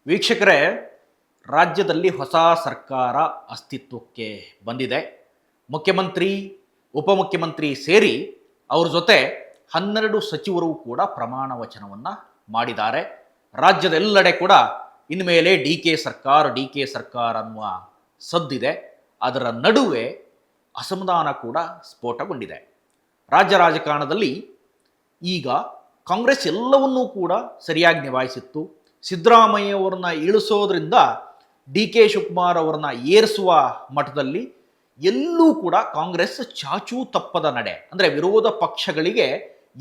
ವೀಕ್ಷಕರೇ, ರಾಜ್ಯದಲ್ಲಿ ಹೊಸ ಸರ್ಕಾರ ಅಸ್ತಿತ್ವಕ್ಕೆ ಬಂದಿದೆ. ಮುಖ್ಯಮಂತ್ರಿ, ಉಪಮುಖ್ಯಮಂತ್ರಿ ಸೇರಿ ಅವ್ರ ಜೊತೆ 12 ಸಚಿವರು ಕೂಡ ಪ್ರಮಾಣ ವಚನವನ್ನು ಮಾಡಿದ್ದಾರೆ. ರಾಜ್ಯದೆಲ್ಲೆಡೆ ಕೂಡ ಇನ್ಮೇಲೆ ಡಿ ಕೆ ಸರ್ಕಾರ ಅನ್ನುವ ಸದ್ದಿದೆ. ಅದರ ನಡುವೆ ಅಸಮಾಧಾನ ಕೂಡ ಸ್ಫೋಟಗೊಂಡಿದೆ. ರಾಜ್ಯ ರಾಜಕಾರಣದಲ್ಲಿ ಈಗ ಕಾಂಗ್ರೆಸ್ ಎಲ್ಲವನ್ನೂ ಕೂಡ ಸರಿಯಾಗಿ ನಿಭಾಯಿಸಿತ್ತು. ಸಿದ್ದರಾಮಯ್ಯವರನ್ನ ಇಳಿಸೋದ್ರಿಂದ ಡಿ ಕೆ ಶಿವಕುಮಾರ್ ಅವರನ್ನ ಏರಿಸುವ ಮಟ್ಟದಲ್ಲಿ ಎಲ್ಲೂ ಕೂಡ ಕಾಂಗ್ರೆಸ್ ಚಾಚೂ ತಪ್ಪದ ನಡೆ, ಅಂದರೆ ವಿರೋಧ ಪಕ್ಷಗಳಿಗೆ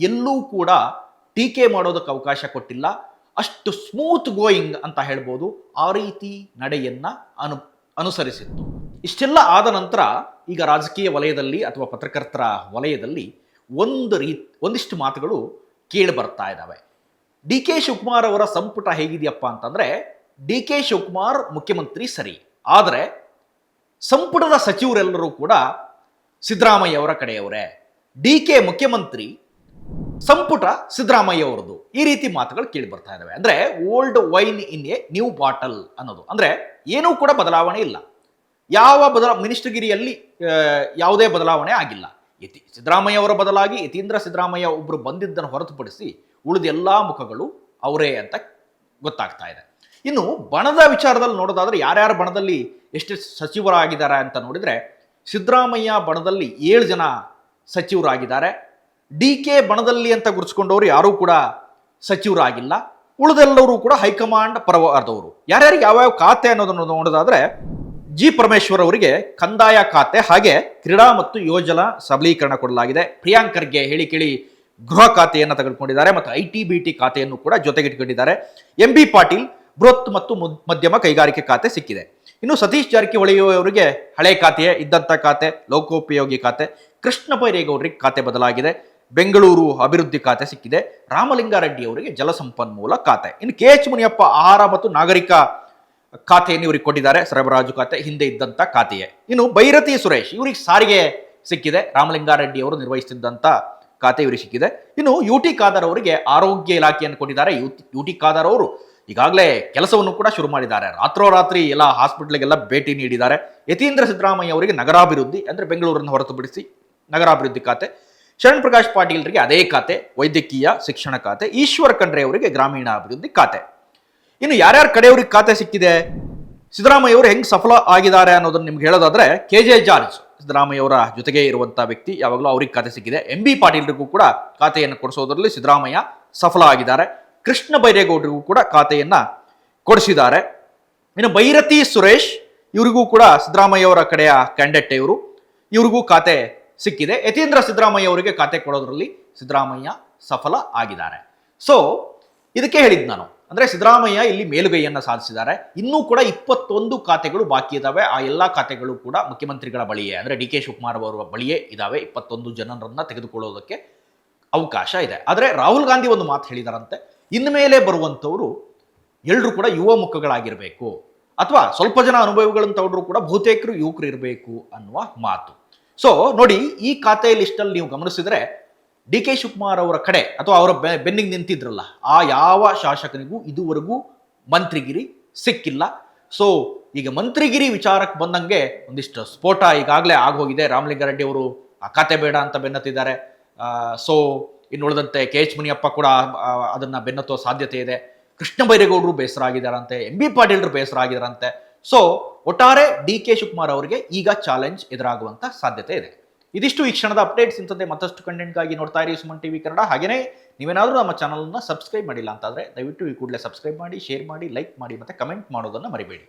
ಎಲ್ಲೂ ಕೂಡ ಟೀಕೆ ಮಾಡೋದಕ್ಕೆ ಅವಕಾಶ ಕೊಟ್ಟಿಲ್ಲ. ಅಷ್ಟು ಸ್ಮೂತ್ ಗೋಯಿಂಗ್ ಅಂತ ಹೇಳ್ಬೋದು. ಆ ರೀತಿ ನಡೆಯನ್ನ ಅನುಸರಿಸಿತ್ತು. ಇಷ್ಟೆಲ್ಲ ಆದ ನಂತರ ಈಗ ರಾಜಕೀಯ ವಲಯದಲ್ಲಿ ಅಥವಾ ಪತ್ರಕರ್ತರ ವಲಯದಲ್ಲಿ ಒಂದಿಷ್ಟು ಮಾತುಗಳು ಕೇಳಿ ಬರ್ತಾ ಇದ್ದಾವೆ. ಡಿ ಕೆ ಶಿವಕುಮಾರ್ ಅವರ ಸಂಪುಟ ಹೇಗಿದೆಯಪ್ಪ ಅಂತಂದ್ರೆ, ಡಿ ಕೆ ಶಿವಕುಮಾರ್ ಮುಖ್ಯಮಂತ್ರಿ ಸರಿ, ಆದರೆ ಸಂಪುಟದ ಸಚಿವರೆಲ್ಲರೂ ಕೂಡ ಸಿದ್ದರಾಮಯ್ಯ ಅವರ ಕಡೆಯವರೇ. ಡಿ ಕೆ ಮುಖ್ಯಮಂತ್ರಿ, ಸಂಪುಟ ಸಿದ್ದರಾಮಯ್ಯ ಅವರದು. ಈ ರೀತಿ ಮಾತುಗಳು ಕೇಳಿ ಬರ್ತಾ ಇದ್ದಾವೆ. ಅಂದ್ರೆ old wine in a new bottle ಅನ್ನೋದು. ಅಂದ್ರೆ ಏನೂ ಕೂಡ ಬದಲಾವಣೆ ಇಲ್ಲ. ಮಿನಿಸ್ಟರ್ಗಿರಿಯಲ್ಲಿ ಯಾವುದೇ ಬದಲಾವಣೆ ಆಗಿಲ್ಲ. ಸಿದ್ದರಾಮಯ್ಯ ಅವರ ಬದಲಾಗಿ ಯತೀಂದ್ರ ಸಿದ್ದರಾಮಯ್ಯ ಒಬ್ಬರು ಬಂದಿದ್ದನ್ನು ಹೊರತುಪಡಿಸಿ ಉಳಿದ ಎಲ್ಲ ಮುಖಗಳು ಅವರೇ ಅಂತ ಗೊತ್ತಾಗ್ತಾ ಇದೆ. ಇನ್ನು ಬಣದ ವಿಚಾರದಲ್ಲಿ ನೋಡೋದಾದ್ರೆ, ಯಾರ್ಯಾರ ಬಣದಲ್ಲಿ ಎಷ್ಟು ಸಚಿವರಾಗಿದ್ದಾರೆ ಅಂತ ನೋಡಿದ್ರೆ, ಸಿದ್ದರಾಮಯ್ಯ ಬಣದಲ್ಲಿ 7 ಜನ ಸಚಿವರಾಗಿದ್ದಾರೆ. ಡಿ ಕೆ ಬಣದಲ್ಲಿ ಅಂತ ಗುರುತಿಸ್ಕೊಂಡವರು ಯಾರೂ ಕೂಡ ಸಚಿವರಾಗಿಲ್ಲ. ಉಳಿದೆಲ್ಲರೂ ಕೂಡ ಹೈಕಮಾಂಡ್ ಪರವಾದವರು. ಯಾರ್ಯಾರಿಗೆ ಯಾವ್ಯಾವ ಖಾತೆ ಅನ್ನೋದನ್ನು ನೋಡೋದಾದ್ರೆ, ಜಿ ಪರಮೇಶ್ವರ್ ಅವರಿಗೆ ಕಂದಾಯ ಖಾತೆ, ಹಾಗೆ ಕ್ರೀಡಾ ಮತ್ತು ಯೋಜನಾ ಸಬಲೀಕರಣ ಕೊಡಲಾಗಿದೆ. ಪ್ರಿಯಾಂಕ್ ಖರ್ಗೆ ಹೇಳಿ ಕೇಳಿ ಗೃಹ ಖಾತೆಯನ್ನು ತೆಗೆದುಕೊಂಡಿದ್ದಾರೆ ಮತ್ತು ITBT ಖಾತೆಯನ್ನು ಕೂಡ ಜೊತೆಗಿಟ್ಕೊಂಡಿದ್ದಾರೆ. MB ಪಾಟೀಲ್ ಬೃಹತ್ ಮತ್ತು ಮಧ್ಯಮ ಕೈಗಾರಿಕೆ ಖಾತೆ ಸಿಕ್ಕಿದೆ. ಇನ್ನು ಸತೀಶ್ ಜಾರಕಿಹೊಳಿ ಅವರಿಗೆ ಹಳೆ ಖಾತೆ ಇದ್ದಂಥ ಖಾತೆ ಲೋಕೋಪಯೋಗಿ ಖಾತೆ. ಕೃಷ್ಣ ಬೈರೇಗೌಡರಿಗೆ ಖಾತೆ ಬದಲಾಗಿದೆ. ಬೆಂಗಳೂರು ಅಭಿವೃದ್ಧಿ ಖಾತೆ ಸಿಕ್ಕಿದೆ. ರಾಮಲಿಂಗಾರೆಡ್ಡಿ ಅವರಿಗೆ ಜಲಸಂಪನ್ಮೂಲ ಖಾತೆ. ಇನ್ನು KH ಮುನಿಯಪ್ಪ ಆಹಾರ ಮತ್ತು ನಾಗರಿಕ ಖಾತೆಯನ್ನು ಇವರಿಗೆ ಕೊಟ್ಟಿದ್ದಾರೆ, ಸರಬರಾಜು ಖಾತೆ, ಹಿಂದೆ ಇದ್ದಂಥ ಖಾತೆಯೇ. ಇನ್ನು ಬೈರತಿ ಸುರೇಶ್ ಇವರಿಗೆ ಸಾರಿಗೆ ಸಿಕ್ಕಿದೆ, ರಾಮಲಿಂಗಾರೆಡ್ಡಿ ಅವರು ನಿರ್ವಹಿಸುತ್ತಿದ್ದಂಥ ಖಾತೆ ಇವರಿಗೆ ಸಿಕ್ಕಿದೆ. ಇನ್ನು UT ಖಾದರ್ ಅವರಿಗೆ ಆರೋಗ್ಯ ಇಲಾಖೆಯನ್ನು ಕೊಟ್ಟಿದ್ದಾರೆ. UT ಖಾದರ್ ಅವರು ಈಗಾಗಲೇ ಕೆಲಸವನ್ನು ಕೂಡ ಶುರು ಮಾಡಿದ್ದಾರೆ. ರಾತ್ರೋರಾತ್ರಿ ಎಲ್ಲ ಹಾಸ್ಪಿಟ್ಲಿಗೆಲ್ಲ ಭೇಟಿ ನೀಡಿದ್ದಾರೆ. ಯತೀಂದ್ರ ಸಿದ್ದರಾಮಯ್ಯ ಅವರಿಗೆ ನಗರಾಭಿವೃದ್ಧಿ, ಅಂದರೆ ಬೆಂಗಳೂರನ್ನು ಹೊರತುಪಡಿಸಿ ನಗರಾಭಿವೃದ್ಧಿ ಖಾತೆ. ಶರಣ್ ಪ್ರಕಾಶ್ ಪಾಟೀಲ್ರಿಗೆ ಅದೇ ಖಾತೆ, ವೈದ್ಯಕೀಯ ಶಿಕ್ಷಣ ಖಾತೆ. ಈಶ್ವರ್ ಖಂಡ್ರೆ ಅವರಿಗೆ ಗ್ರಾಮೀಣ ಅಭಿವೃದ್ಧಿ ಖಾತೆ. ಇನ್ನು ಯಾರ್ಯಾರ ಕಡೆಯವ್ರಿಗೆ ಖಾತೆ ಸಿಕ್ಕಿದೆ, ಸಿದ್ದರಾಮಯ್ಯ ಅವರು ಹೆಂಗೆ ಸಫಲ ಆಗಿದ್ದಾರೆ ಅನ್ನೋದನ್ನು ನಿಮ್ಗೆ ಹೇಳೋದಾದ್ರೆ, KJ ಜಾರ್ಜ್ ಸಿದ್ದರಾಮಯ್ಯ ಅವರ ಜೊತೆಗೆ ಇರುವಂಥ ವ್ಯಕ್ತಿ, ಯಾವಾಗಲೂ ಅವ್ರಿಗೆ ಖಾತೆ ಸಿಕ್ಕಿದೆ. MB ಪಾಟೀಲ್ರಿಗೂ ಕೂಡ ಖಾತೆಯನ್ನು ಕೊಡಿಸೋದ್ರಲ್ಲಿ ಸಿದ್ದರಾಮಯ್ಯ ಸಫಲ ಆಗಿದ್ದಾರೆ. ಕೃಷ್ಣ ಬೈರೇಗೌಡರಿಗೂ ಕೂಡ ಖಾತೆಯನ್ನ ಕೊಡಿಸಿದ್ದಾರೆ. ಇನ್ನು ಬೈರತಿ ಸುರೇಶ್ ಇವರಿಗೂ ಕೂಡ ಸಿದ್ದರಾಮಯ್ಯ ಅವರ ಕಡೆಯ ಕ್ಯಾಂಡಿಡೇಟ್ ಇವರಿಗೂ ಖಾತೆ ಸಿಕ್ಕಿದೆ. ಯತೀಂದ್ರ ಸಿದ್ದರಾಮಯ್ಯ ಅವರಿಗೆ ಖಾತೆ ಕೊಡೋದ್ರಲ್ಲಿ ಸಿದ್ದರಾಮಯ್ಯ ಸಫಲ ಆಗಿದ್ದಾರೆ. ಸೊ ಇದಕ್ಕೆ ಹೇಳಿದ್ ನಾನು, ಅಂದ್ರೆ ಸಿದ್ದರಾಮಯ್ಯ ಇಲ್ಲಿ ಮೇಲುಗೈಯನ್ನು ಸಾಧಿಸಿದ್ದಾರೆ. ಇನ್ನೂ ಕೂಡ 21 ಖಾತೆಗಳು ಬಾಕಿ ಇದ್ದಾವೆ. ಆ ಎಲ್ಲ ಖಾತೆಗಳು ಕೂಡ ಮುಖ್ಯಮಂತ್ರಿಗಳ ಬಳಿಯೇ, ಅಂದ್ರೆ ಡಿ ಕೆ ಶಿವಕುಮಾರ್ ಅವರ ಬಳಿಯೇ ಇದ್ದಾವೆ. 21 ಜನರನ್ನ ತೆಗೆದುಕೊಳ್ಳೋದಕ್ಕೆ ಅವಕಾಶ ಇದೆ. ಆದರೆ ರಾಹುಲ್ ಗಾಂಧಿ ಒಂದು ಮಾತು ಹೇಳಿದಾರಂತೆ, ಇನ್ಮೇಲೆ ಬರುವಂಥವರು ಎಲ್ಲರೂ ಕೂಡ ಯುವ ಮುಖಗಳಾಗಿರಬೇಕು, ಅಥವಾ ಸ್ವಲ್ಪ ಜನ ಅನುಭವಿಗಳನ್ನು ತಗೊಂಡ್ರು ಕೂಡ ಬಹುತೇಕರು ಯುವಕರು ಇರಬೇಕು ಅನ್ನುವ ಮಾತು. ಸೊ ನೋಡಿ, ಈ ಖಾತೆ ಲಿಸ್ಟಲ್ಲಿ ನೀವು ಗಮನಿಸಿದ್ರೆ ಡಿ ಕೆ ಶಿವಕುಮಾರ್ ಅವರ ಕಡೆ ಅಥವಾ ಅವರ ಬೆನ್ನಿಗೆ ನಿಂತಿದ್ರಲ್ಲ, ಆ ಯಾವ ಶಾಸಕನಿಗೂ ಇದುವರೆಗೂ ಮಂತ್ರಿಗಿರಿ ಸಿಕ್ಕಿಲ್ಲ. ಸೊ ಈಗ ಮಂತ್ರಿಗಿರಿ ವಿಚಾರಕ್ಕೆ ಬಂದಂಗೆ ಒಂದಿಷ್ಟು ಸ್ಫೋಟ ಈಗಾಗಲೇ ಆಗೋಗಿದೆ. ರಾಮಲಿಂಗಾರೆಡ್ಡಿ ಅವರು ಆ ಖಾತೆ ಬೇಡ ಅಂತ ಬೆನ್ನತ್ತಿದ್ದಾರೆ. ಸೊ ಇನ್ನು ಉಳಿದಂತೆ KH ಮುನಿಯಪ್ಪ ಕೂಡ ಅದನ್ನ ಬೆನ್ನತ್ತುವ ಸಾಧ್ಯತೆ ಇದೆ. ಕೃಷ್ಣ ಬೈರೇಗೌಡರು ಬೇಸರ ಆಗಿದ್ದಾರಂತೆ, MB ಪಾಟೀಲ್ರು ಬೇಸರ ಆಗಿದ್ದಾರಂತೆ. ಸೊ ಒಟ್ಟಾರೆ ಡಿ ಕೆ ಶಿವಕುಮಾರ್ ಅವರಿಗೆ ಈಗ ಚಾಲೆಂಜ್ ಎದುರಾಗುವಂತ ಸಾಧ್ಯತೆ ಇದೆ. ಇದಿಷ್ಟು ಈ ಕ್ಷಣದ ಅಪ್ಡೇಟ್ಸ್. ಇಂಥದ್ದೇ ಮತ್ತಷ್ಟು ಕಂಟೆಂಟ್ಗಾಗಿ ನೋಡ್ತಾ ಇರಿ ಸುಮನ್ TV ಕನ್ನಡ. ಹಾಗೆಯೇ ನೀವೇನಾದರೂ ನಮ್ಮ ಚಾನಲ್ನ ಸಬ್ಸ್ಕ್ರೈಬ್ ಮಾಡಿಲ್ಲ ಅಂತಾದರೆ ದಯವಿಟ್ಟು ಈ ಕೂಡಲೇ ಸಬ್ಸ್ಕ್ರೈಬ್ ಮಾಡಿ, ಶೇರ್ ಮಾಡಿ, ಲೈಕ್ ಮಾಡಿ ಮತ್ತು ಕಮೆಂಟ್ ಮಾಡೋದನ್ನು ಮರಿಬೇಡಿ.